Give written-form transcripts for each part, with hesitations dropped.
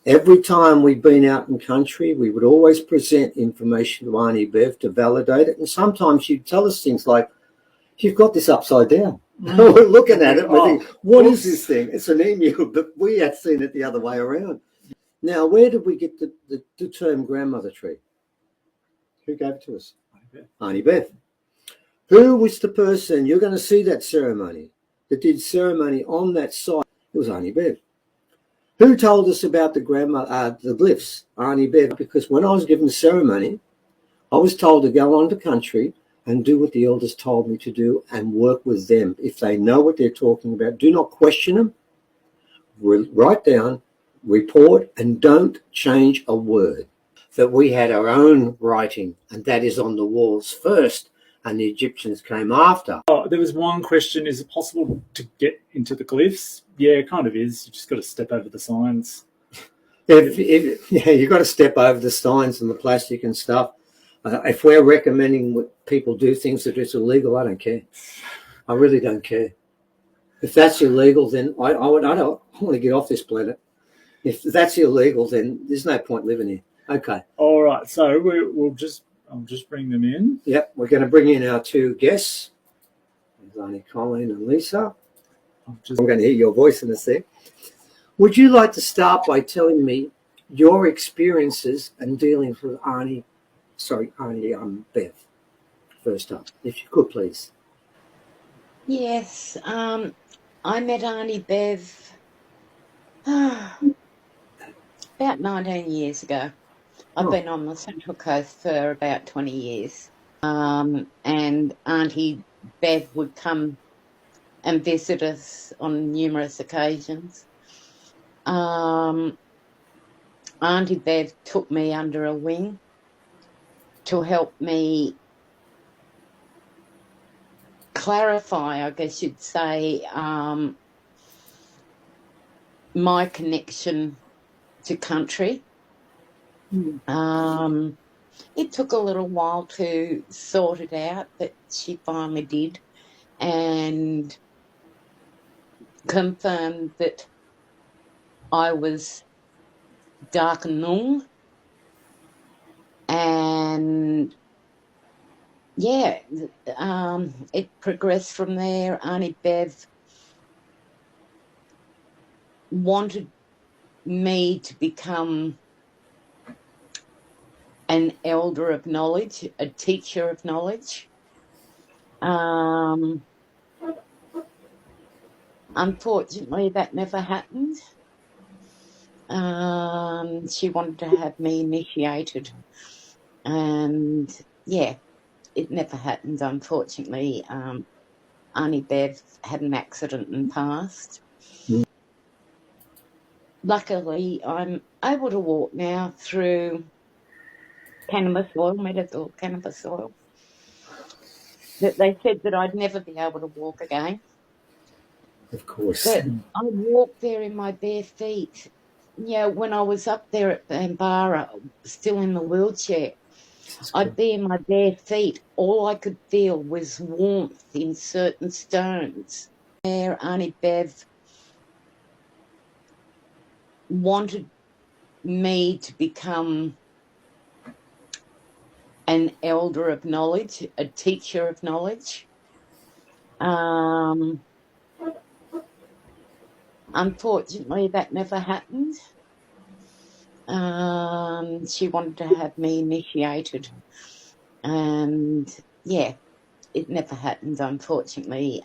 Every time we've been out in country, we would always present information to Auntie Bev to validate it. And sometimes she'd tell us things like, you've got this upside down. We're looking at it and we think, what is this thing? It's an emu, but we had seen it the other way around. Now, where did we get the term grandmother tree? Who gave it to us? Auntie Bev. Who was the person, you're going to see that ceremony, that did ceremony on that site? It was Auntie Bev. Who told us about the glyphs? Auntie Bev. Because when I was given the ceremony, I was told to go on to country and do what the elders told me to do and work with them. If they know what they're talking about, do not question them. Write down, report, and don't change a word. That we had our own writing, and that is on the walls first, and the Egyptians came after. Oh, there was one question, is it possible to get into the glyphs? Yeah, it kind of is. You just got to step over the signs. Yeah, you've got to step over the signs and the plastic and stuff. If we're recommending people do things that is illegal, I don't care. I really don't care. If that's illegal, then I don't want to get off this planet. If that's illegal, then there's no point living here. Okay. All right. So I'll just bring them in. Yep. We're going to bring in our two guests. There's Auntie Colleen and Lisa. I'm going to hear your voice in a sec. Would you like to start by telling me your experiences and dealing with Auntie Bev first up, if you could, please. Yes. I met Auntie Bev about 19 years ago. I've been on the Central Coast for about 20 years. And Auntie Bev would come and visit us on numerous occasions. Auntie Bev took me under a wing to help me clarify, I guess you'd say, my connection to country. It took a little while to sort it out, but she finally did, and confirmed that I was Darkanung, and yeah, it progressed from there. Auntie Bev wanted me to become an elder of knowledge, a teacher of knowledge. Unfortunately, that never happened. She wanted to have me initiated, and yeah, it never happened, unfortunately. Auntie Bev had an accident and passed. Luckily, I'm able to walk now through cannabis oil, medical cannabis oil. That they said that I'd never be able to walk again. Of course. But I walked there in my bare feet. Yeah, when I was up there at Bambara, still in the wheelchair, I'd be in my bare feet. All I could feel was warmth in certain stones. There, Auntie Bev wanted me to become an elder of knowledge, a teacher of knowledge. Unfortunately, that never happened. She wanted to have me initiated, and yeah, it never happened, unfortunately.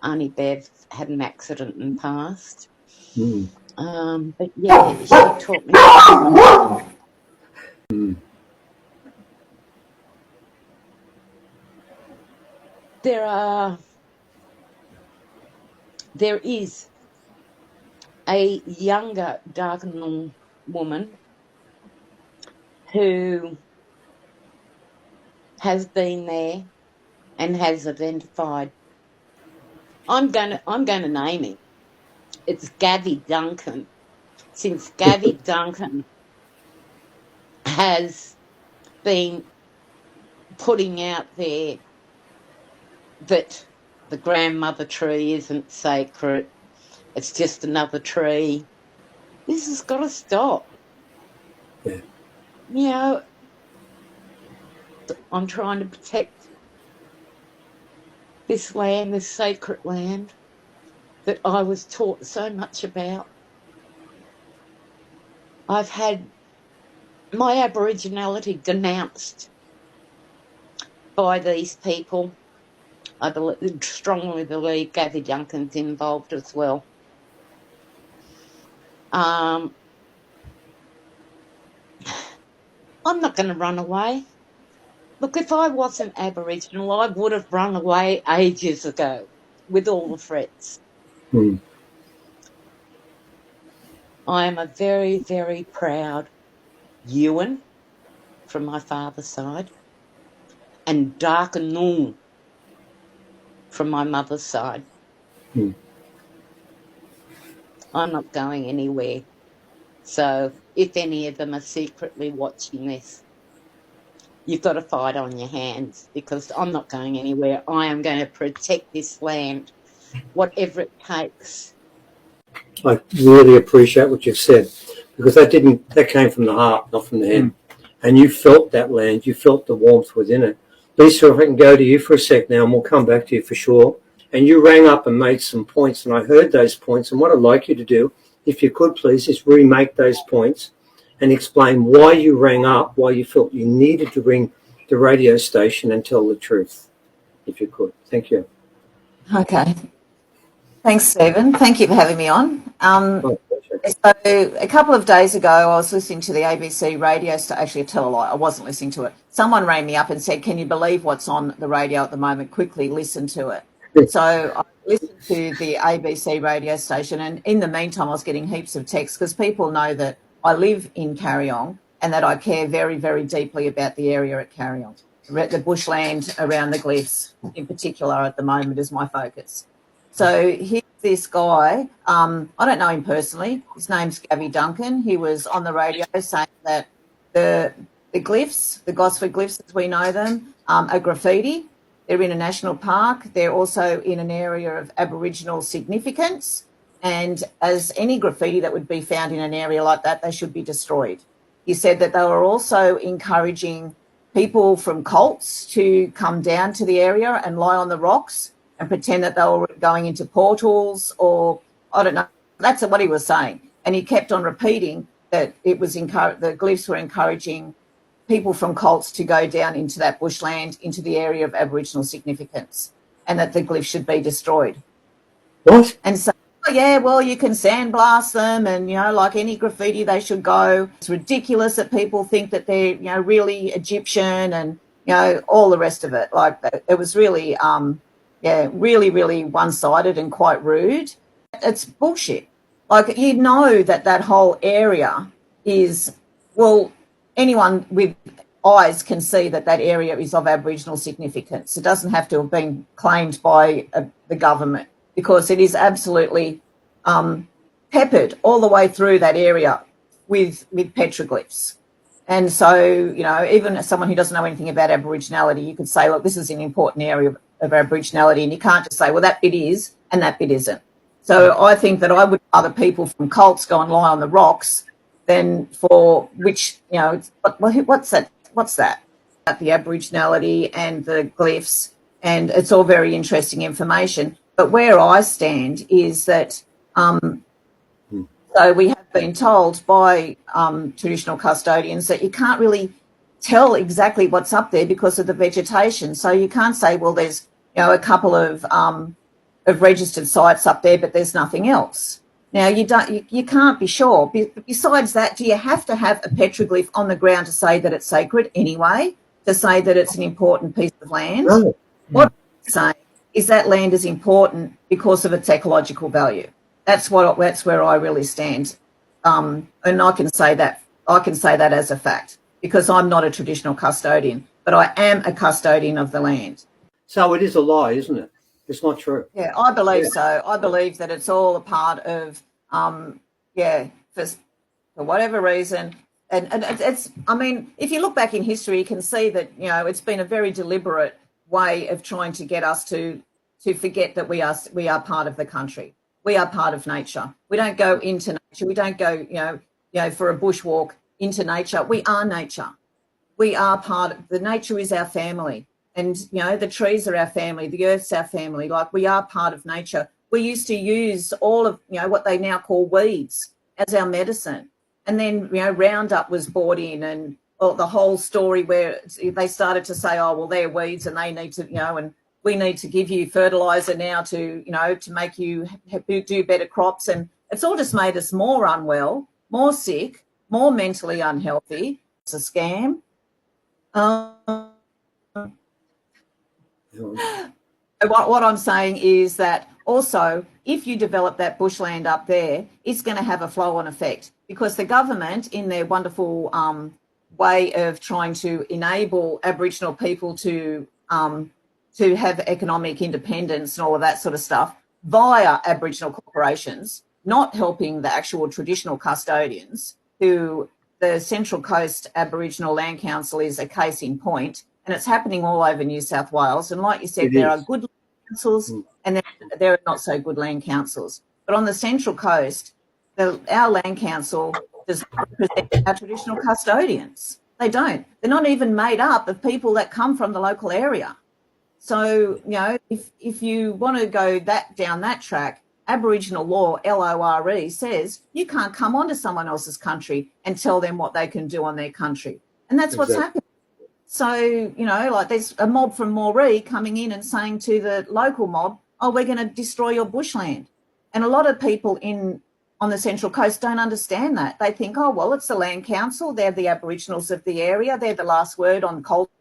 Auntie Bev had an accident and passed. But yeah, she taught me. There is a younger Darkanung woman who has been there and has identified. I'm going to name him. It's Gavy Duncan. Since Gavy Duncan has been putting out there that the grandmother tree isn't sacred, it's just another tree. This has got to stop. Yeah. You know, I'm trying to protect this land, this sacred land that I was taught so much about. I've had my Aboriginality denounced by these people. I strongly believe Gabby Duncan's involved as well. I'm not going to run away. Look, if I wasn't Aboriginal, I would have run away ages ago with all the threats. Mm. I am a very, very proud Ewan from my father's side and Darkanung from my mother's side. Mm. I'm not going anywhere. So if any of them are secretly watching this, you've got to fight on your hands, because I'm not going anywhere. I am going to protect this land, whatever it takes. I really appreciate what you've said, because that came from the heart, not from the head. And you felt that land, you felt the warmth within it. Lisa, if I can go to you for a sec now, and we'll come back to you for sure. And you rang up and made some points, and I heard those points. And what I'd like you to do, if you could please, is remake those points and explain why you rang up, why you felt you needed to ring the radio station and tell the truth, if you could. Thank you. Okay. Thanks, Stephen. Thank you for having me on. My pleasure. So a couple of days ago, I was listening to the ABC radio station. Actually, tell a lie, I wasn't listening to it. Someone rang me up and said, "Can you believe what's on the radio at the moment? Quickly listen to it." So I listened to the ABC radio station, and in the meantime, I was getting heaps of texts, because people know that I live in Kariong and that I care very, very deeply about the area at Kariong. The bushland around the glyphs in particular at the moment is my focus. So here's this guy, I don't know him personally, his name's Gabby Duncan. He was on the radio saying that the glyphs, the Gosford glyphs as we know them, are graffiti. They're in a national park. They're also in an area of Aboriginal significance. And as any graffiti that would be found in an area like that, they should be destroyed. He said that they were also encouraging people from cults to come down to the area and lie on the rocks and pretend that they were going into portals, or I don't know. That's what he was saying. And he kept on repeating that it was the glyphs were encouraging people from cults to go down into that bushland, into the area of Aboriginal significance, and that the glyphs should be destroyed. What? And so, oh, yeah, well, you can sandblast them, and, you know, like any graffiti, they should go. It's ridiculous that people think that they're, you know, really Egyptian, and, you know, all the rest of it. Like, it was really, really, really one-sided and quite rude. It's bullshit. Like, you know that whole area is, well, anyone with eyes can see that area is of Aboriginal significance. It doesn't have to have been claimed by the government, because it is absolutely peppered all the way through that area with petroglyphs. And so, you know, even as someone who doesn't know anything about Aboriginality, you could say, look, this is an important area of Aboriginality, and you can't just say, well, that bit is and that bit isn't. So I think that I would rather people from cults go and lie on the rocks than for which, you know, what's that? What's that? About the Aboriginality and the glyphs, and it's all very interesting information. But where I stand is that so we have been told by traditional custodians that you can't really tell exactly what's up there because of the vegetation. So you can't say, well, there's, you know, a couple of registered sites up there, but there's nothing else. Now, you can't be sure. Besides that, do you have to have a petroglyph on the ground to say that it's sacred anyway, to say that it's an important piece of land? No. What I'm saying is that land is important because of its ecological value. That's where I really stand. And I can say that as a fact, because I'm not a traditional custodian, but I am a custodian of the land. So it is a lie, isn't it? It's not true. Yeah, I believe so. I believe that it's all a part of, for whatever reason. And it's, I mean, if you look back in history, you can see that, you know, it's been a very deliberate way of trying to get us to forget that we are part of the country. we are part of nature. We don't go into nature. We don't go, for a bushwalk into nature. We are nature. We are part of the nature is our family. And, the trees are our family. The earth's our family. Like, we are part of nature. We used to use all of, what they now call weeds as our medicine. And then, Roundup was brought in, and the whole story where they started to say, oh, well, they're weeds and they need to, and we need to give you fertiliser now to, to make you do better crops. And it's all just made us more unwell, more sick, more mentally unhealthy. It's a scam. What I'm saying is that also, if you develop that bushland up there, it's going to have a flow-on effect, because the government, in their wonderful way of trying to enable Aboriginal people to have economic independence and all of that sort of stuff via Aboriginal corporations, not helping the actual traditional custodians, who the Central Coast Aboriginal Land Council is a case in point, and it's happening all over New South Wales. And like you said, there are good land councils and there are not so good land councils. But on the Central Coast, our land council does not represent our traditional custodians. They don't. They're not even made up of people that come from the local area. So, if you want to go down that track, Aboriginal law, LORE, says you can't come onto someone else's country and tell them what they can do on their country. And that's what's happening. So, like there's a mob from Moree coming in and saying to the local mob, oh, we're going to destroy your bushland. And a lot of people on the Central Coast don't understand that. They think, oh, well, it's the land council. They're the Aboriginals of the area. They're the last word on culture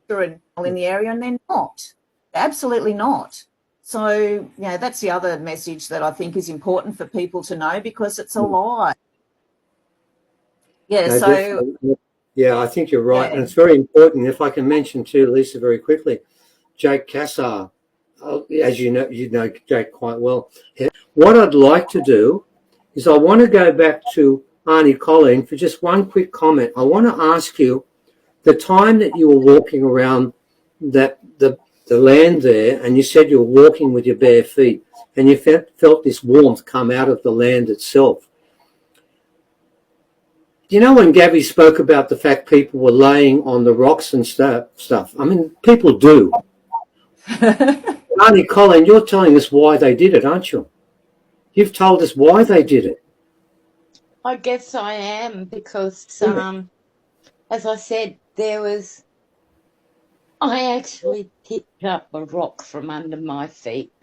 and in the area, and they're not. They're absolutely not. So, that's the other message that I think is important for people to know, because it's a lie. Yeah, no, so... Yeah, I think you're right. Yeah. And it's very important. If I can mention too, Lisa, very quickly, Jake Cassar, as you know Jake quite well. What I'd like to do is I want to go back to Arnie Colleen for just one quick comment. I want to ask you, the time that you were walking around the land there, and you said you were walking with your bare feet, and you felt this warmth come out of the land itself. You know, when Gabby spoke about the fact people were laying on the rocks and stuff, I mean, people do. Arnie Colleen, you're telling us why they did it, aren't you? You've told us why they did it. I guess I am, because, as I said, I actually picked up a rock from under my feet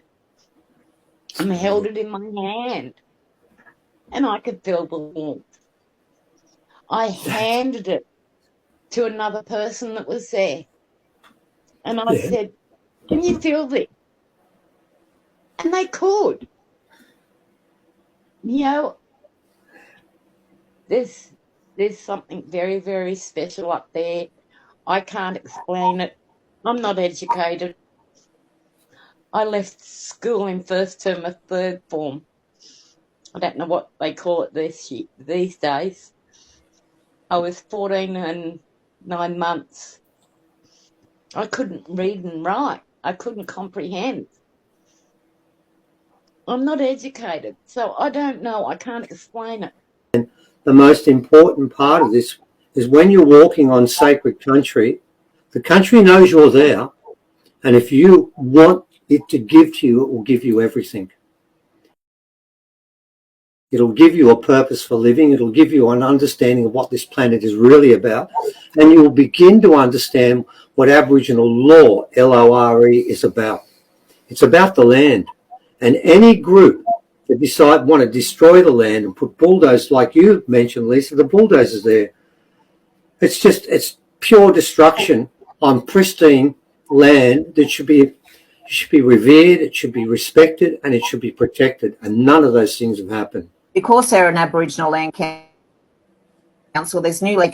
and held it in my hand, and I could feel the warmth. I handed it to another person that was there, and I said, can you feel this? And they could. There's something very, very special up there. I can't explain it. I'm not educated. I left school in first term of third form. I don't know what they call it these days. I was 14 and 9 months. I couldn't read and write. I couldn't comprehend. I'm not educated, so I don't know. I can't explain it. The most important part of this is when you're walking on sacred country, the country knows you're there, and if you want it to give to you, it will give you everything. It'll give you a purpose for living. It'll give you an understanding of what this planet is really about, and you'll begin to understand what Aboriginal law, LORE, is about. It's about the land, and any group that want to destroy the land and put bulldozers, like you mentioned, Lisa, the bulldozers there. It's pure destruction on pristine land that should be revered, it should be respected, and it should be protected. And none of those things have happened. Because they're an Aboriginal land council, there's they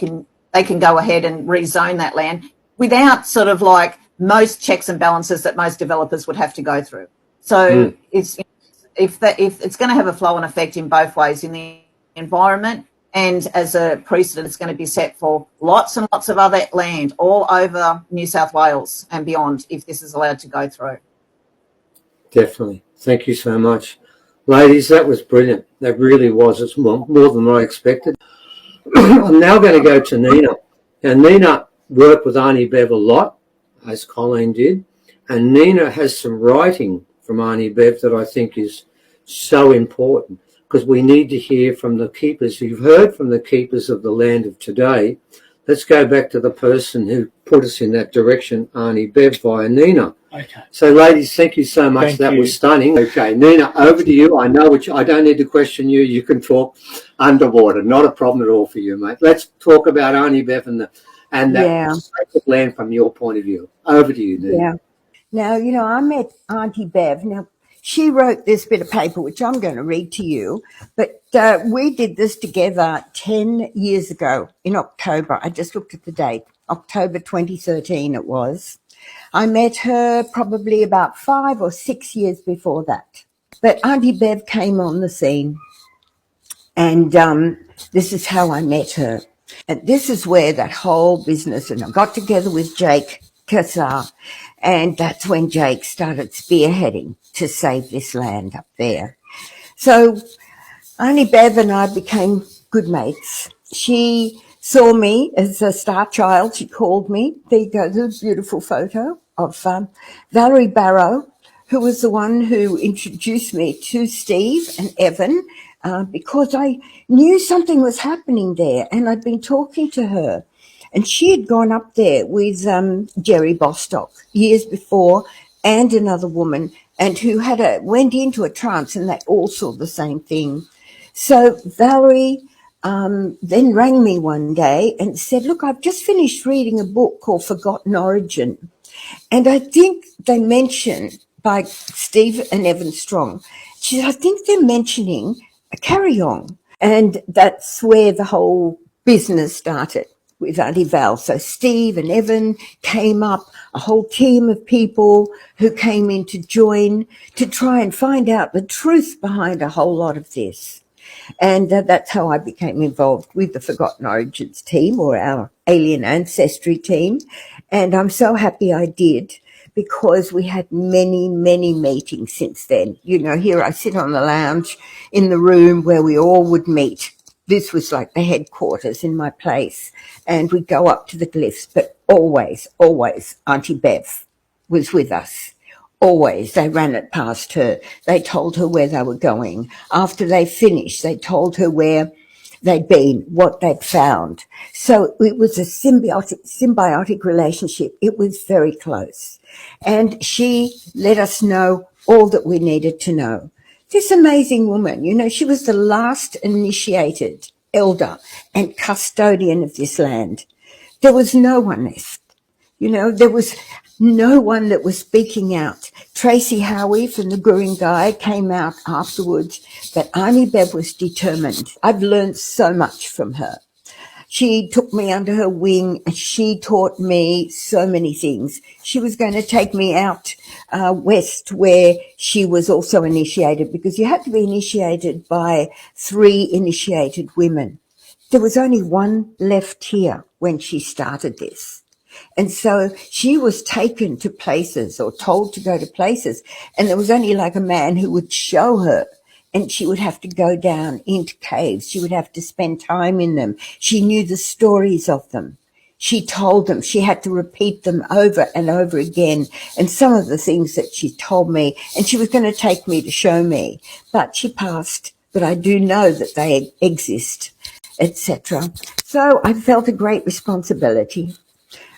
can go ahead and rezone that land without sort of like most checks and balances that most developers would have to go through. So if it's going to have a flow-on effect in both ways, in the environment and as a precedent, it's going to be set for lots and lots of other land all over New South Wales and beyond if this is allowed to go through. Definitely. Thank you so much. Ladies, that was brilliant. That really was. It's more than I expected. I'm now going to go to Nina. And Nina worked with Auntie Bev a lot, as Colleen did. And Nina has some writing from Auntie Bev that I think is so important, because we need to hear from the keepers. You've heard from the keepers of the land of today. Let's go back to the person who put us in that direction, Auntie Bev, via Nina. Okay. So, ladies, thank you so much. Thank that you. was stunning. Okay, Nina, over to you. I know I don't need to question you. You can talk underwater. Not a problem at all for you, mate. Let's talk about Auntie Bev and that sacred land from your point of view. Over to you, Nina. Yeah. Now, you know, I met Auntie Bev. Now, she wrote this bit of paper, which I'm going to read to you, but we did this together 10 years ago in October. I just looked at the date. October 2013 it was. I met her probably about 5 or 6 years before that. But Auntie Bev came on the scene, and this is how I met her. And this is where that whole business, and I got together with Jake Cassar, and that's when Jake started spearheading to save this land up there. So Auntie Bev and I became good mates. She saw me as a star child, she called me. There you go, there's a beautiful photo of Valerie Barrow, who was the one who introduced me to Steve and Evan, because I knew something was happening there, and I'd been talking to her. And she had gone up there with Jerry Bostock years before, and another woman, and who went into a trance, and they all saw the same thing. So Valerie then rang me one day and said, look, I've just finished reading a book called Forgotten Origin. And I think they mention, by Steve and Evan Strong, she said, I think they're mentioning a Kariong. And that's where the whole business started with Auntie Val. So Steve and Evan came up, a whole team of people who came in to join to try and find out the truth behind a whole lot of this. And that's how I became involved with the Forgotten Origins team, or our alien ancestry team. And I'm so happy I did, because we had many, many meetings since then. You know, here I sit on the lounge in the room where we all would meet. This was like the headquarters in my place. And we'd go up to the glyphs, but always, always Auntie Bev was with us. Always. They ran it past her. They told her where they were going. After they finished, they told her where they'd been, what they'd found. So it was a symbiotic relationship. It was very close. And she let us know all that we needed to know. This amazing woman, you know, she was the last initiated elder and custodian of this land. There was no one left. You know, there was no one that was speaking out. Tracy Howie from the Guring-gai came out afterwards, but Auntie Bev was determined. I've learned so much from her. She took me under her wing, and she taught me so many things. She was going to take me out west, where she was also initiated, because you had to be initiated by 3 initiated women. There was only one left here when she started this. And so she was taken to places, or told to go to places, and there was only like a man who would show her, and she would have to go down into caves. She would have to spend time in them. She knew the stories of them. She told them. She had to repeat them over and over again. And some of the things that she told me, and she was going to take me to show me, but she passed. But I do know that they exist, etc. So I felt a great responsibility.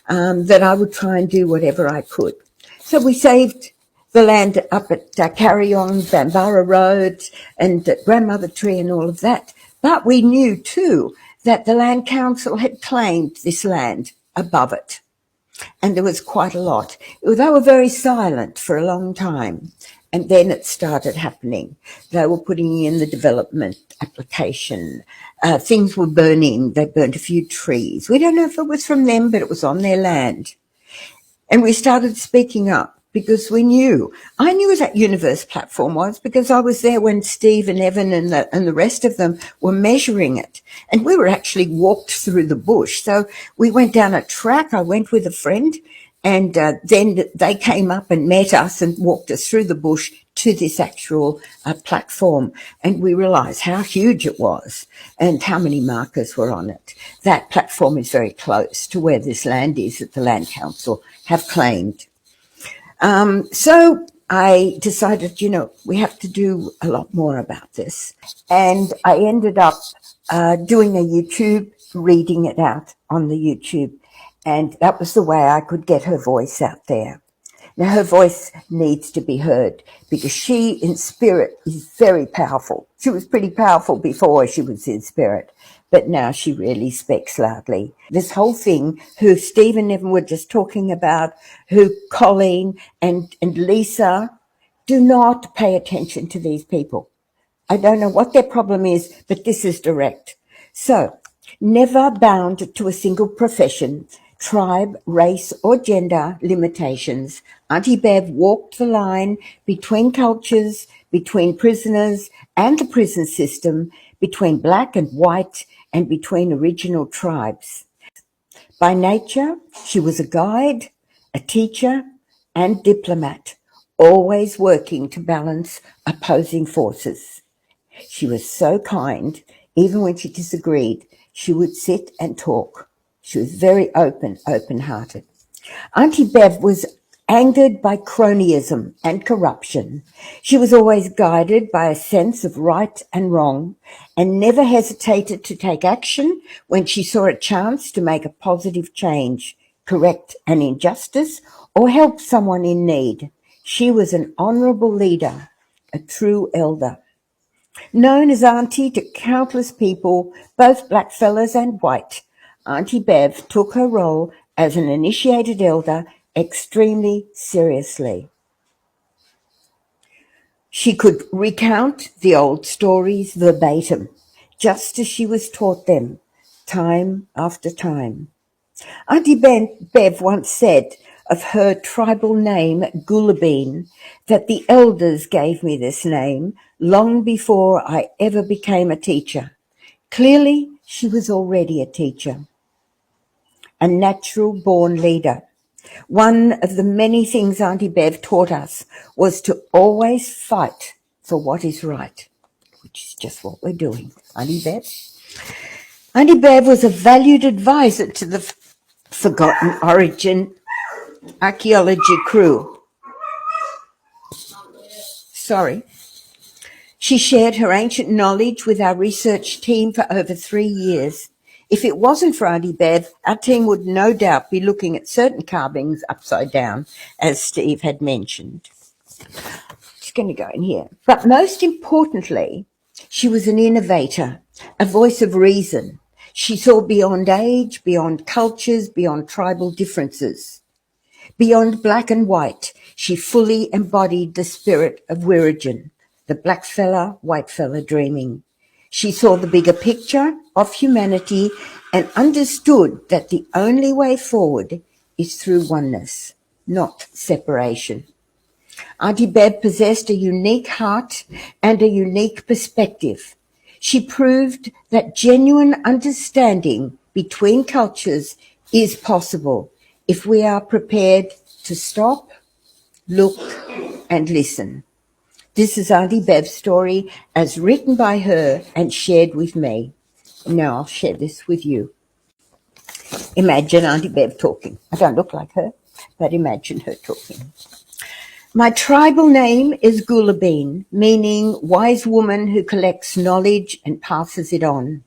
That I would try and do whatever I could. So we saved the land up at Kariong, Bambara Road, and Grandmother Tree and all of that. But we knew too that the Land Council had claimed this land above it. And there was quite a lot. They were very silent for a long time. And then it started happening. They were putting in the development application. Things were burning. They burnt a few trees. We don't know if it was from them, but it was on their land. And we started speaking up, because we knew. I knew what that Universe platform was, because I was there when Steve and Evan and the rest of them were measuring it. And we were actually walked through the bush. So we went down a track. I went with a friend, And then they came up and met us and walked us through the bush to this actual platform. And we realised how huge it was and how many markers were on it. That platform is very close to where this land is that the Land Council have claimed. So I decided, we have to do a lot more about this. And I ended up doing a YouTube, reading it out on the YouTube. And that was the way I could get her voice out there. Now, her voice needs to be heard because she, in spirit, is very powerful. She was pretty powerful before she was in spirit, but now she really speaks loudly. This whole thing, who Steve and Evan were just talking about, who Colleen and Lisa, do not pay attention to these people. I don't know what their problem is, but this is direct. So, never bound to a single profession, tribe, race, or gender limitations, Auntie Bev walked the line between cultures, between prisoners and the prison system, between black and white, and between original tribes. By nature, she was a guide, a teacher, and diplomat, always working to balance opposing forces. She was so kind, even when she disagreed, she would sit and talk. She was very open-hearted. Auntie Bev was angered by cronyism and corruption. She was always guided by a sense of right and wrong and never hesitated to take action when she saw a chance to make a positive change, correct an injustice, or help someone in need. She was an honourable leader, a true elder. Known as Auntie to countless people, both blackfellas and white, Auntie Bev took her role as an initiated elder extremely seriously. She could recount the old stories verbatim, just as she was taught them, time after time. Auntie Bev once said of her tribal name, Gulabeen, that the elders gave me this name long before I ever became a teacher. Clearly, she was already a teacher, a natural-born leader. One of the many things Auntie Bev taught us was to always fight for what is right, which is just what we're doing. Auntie Bev? Auntie Bev was a valued advisor to the Forgotten Origin archaeology crew. Sorry. She shared her ancient knowledge with our research team for over 3 years. If it wasn't for Auntie Bev, our team would no doubt be looking at certain carvings upside down, as Steve had mentioned. Just going to go in here. But most importantly, she was an innovator, a voice of reason. She saw beyond age, beyond cultures, beyond tribal differences. Beyond black and white, she fully embodied the spirit of Wiradjin, the black fella, white fella dreaming. She saw the bigger picture of humanity and understood that the only way forward is through oneness, not separation. Auntie Bev possessed a unique heart and a unique perspective. She proved that genuine understanding between cultures is possible if we are prepared to stop, look, and listen. This is Auntie Bev's story as written by her and shared with me. Now I'll share this with you. Imagine Auntie Bev talking. I don't look like her, but imagine her talking. My tribal name is Gulabeen, meaning wise woman who collects knowledge and passes it on.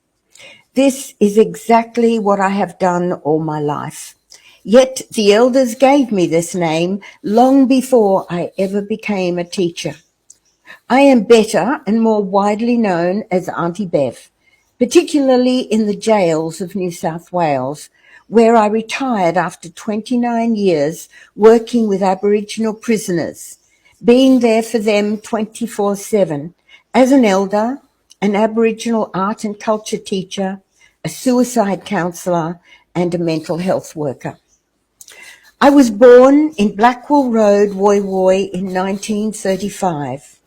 This is exactly what I have done all my life. Yet the elders gave me this name long before I ever became a teacher. I am better and more widely known as Auntie Bev, particularly in the jails of New South Wales, where I retired after 29 years working with Aboriginal prisoners, being there for them 24/7 as an elder, an Aboriginal art and culture teacher, a suicide counsellor, and a mental health worker. I was born in Blackwell Road, Woy Woy in 1935.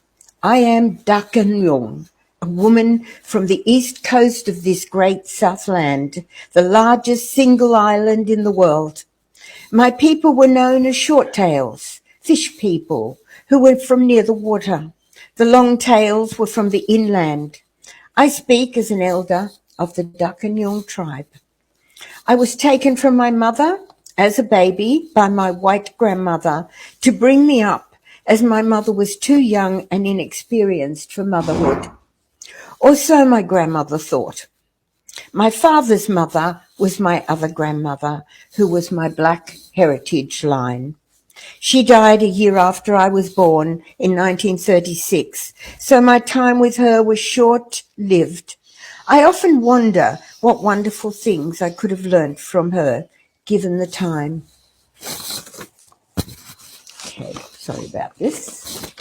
I am Dakanyong, a woman from the east coast of this great Southland, the largest single island in the world. My people were known as short-tails, fish people, who were from near the water. The long-tails were from the inland. I speak as an elder of the Kariong tribe. I was taken from my mother as a baby by my white grandmother to bring me up, as my mother was too young and inexperienced for motherhood. Or so my grandmother thought. My father's mother was my other grandmother, who was my black heritage line. She died a year after I was born in 1936, so my time with her was short-lived. I often wonder what wonderful things I could have learnt from her, given the time. Okay, sorry about this.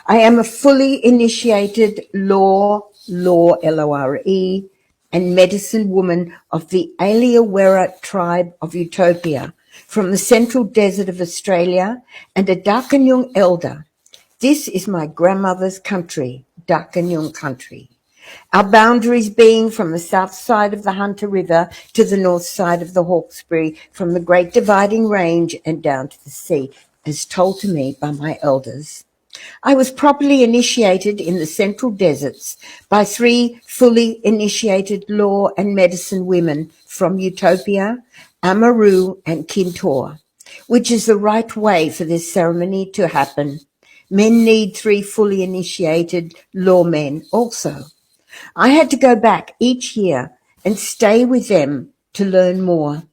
I am a fully initiated law, L-O-R-E, and medicine woman of the Aliawera tribe of Utopia, from the central desert of Australia, and a Kariong elder. This is my grandmother's country, Kariong country. Our boundaries being from the south side of the Hunter River to the north side of the Hawkesbury, from the Great Dividing Range and down to the sea, as told to me by my elders. I was properly initiated in the central deserts by 3 fully initiated law and medicine women from Utopia, Amaru and Kintor, which is the right way for this ceremony to happen. Men need 3 fully initiated lawmen also. I had to go back each year and stay with them to learn more.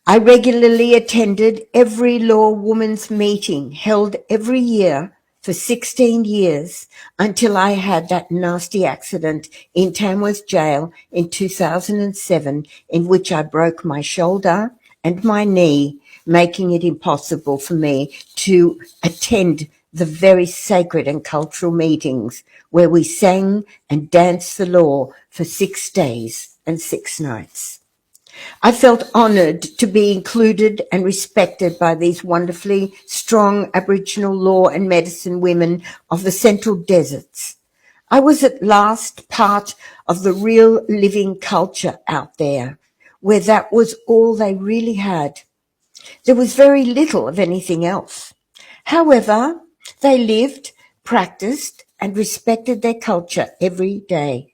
I regularly attended every law women's meeting held every year for 16 years until I had that nasty accident in Tamworth Jail in 2007, in which I broke my shoulder and my knee, making it impossible for me to attend the very sacred and cultural meetings where we sang and danced the law for 6 days and 6 nights. I felt honoured to be included and respected by these wonderfully strong Aboriginal law and medicine women of the Central Deserts. I was at last part of the real living culture out there, where that was all they really had. There was very little of anything else. However, they lived, practiced, and respected their culture every day.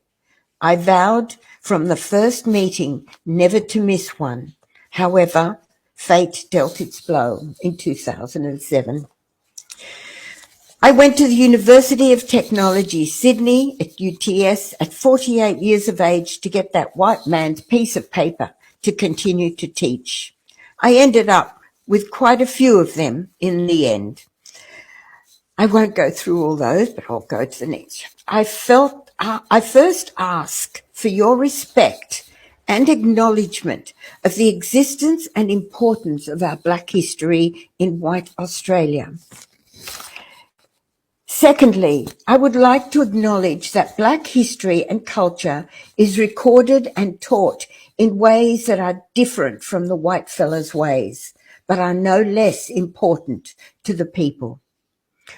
I vowed from the first meeting never to miss one. However, fate dealt its blow in 2007. I went to the University of Technology, Sydney, at UTS, at 48 years of age to get that white man's piece of paper to continue to teach. I ended up with quite a few of them in the end. I won't go through all those, but I'll go to the next. I first ask for your respect and acknowledgement of the existence and importance of our Black history in white Australia. Secondly, I would like to acknowledge that Black history and culture is recorded and taught in ways that are different from the white fellas' ways, but are no less important to the people.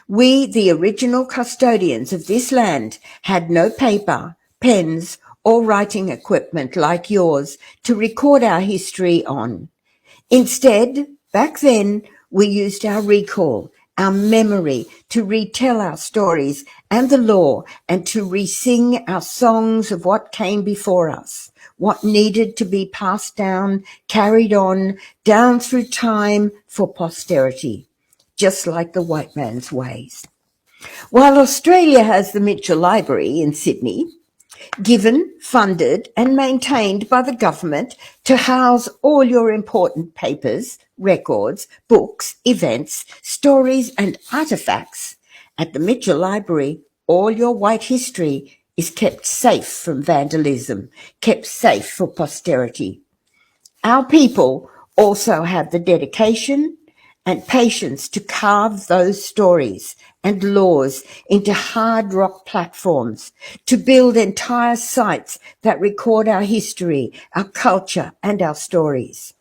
We, the original custodians of this land, had no paper, pens, or writing equipment like yours to record our history on. Instead, back then, we used our recall, our memory, to retell our stories and the law, and to re-sing our songs of what came before us, what needed to be passed down, carried on, down through time for posterity, just like the white man's ways. While Australia has the Mitchell Library in Sydney, given, funded and maintained by the government to house all your important papers, records, books, events, stories and artefacts, at the Mitchell Library, all your white history is kept safe from vandalism, kept safe for posterity. Our people also have the dedication and patience to carve those stories and laws into hard rock platforms, to build entire sites that record our history, our culture, and our stories.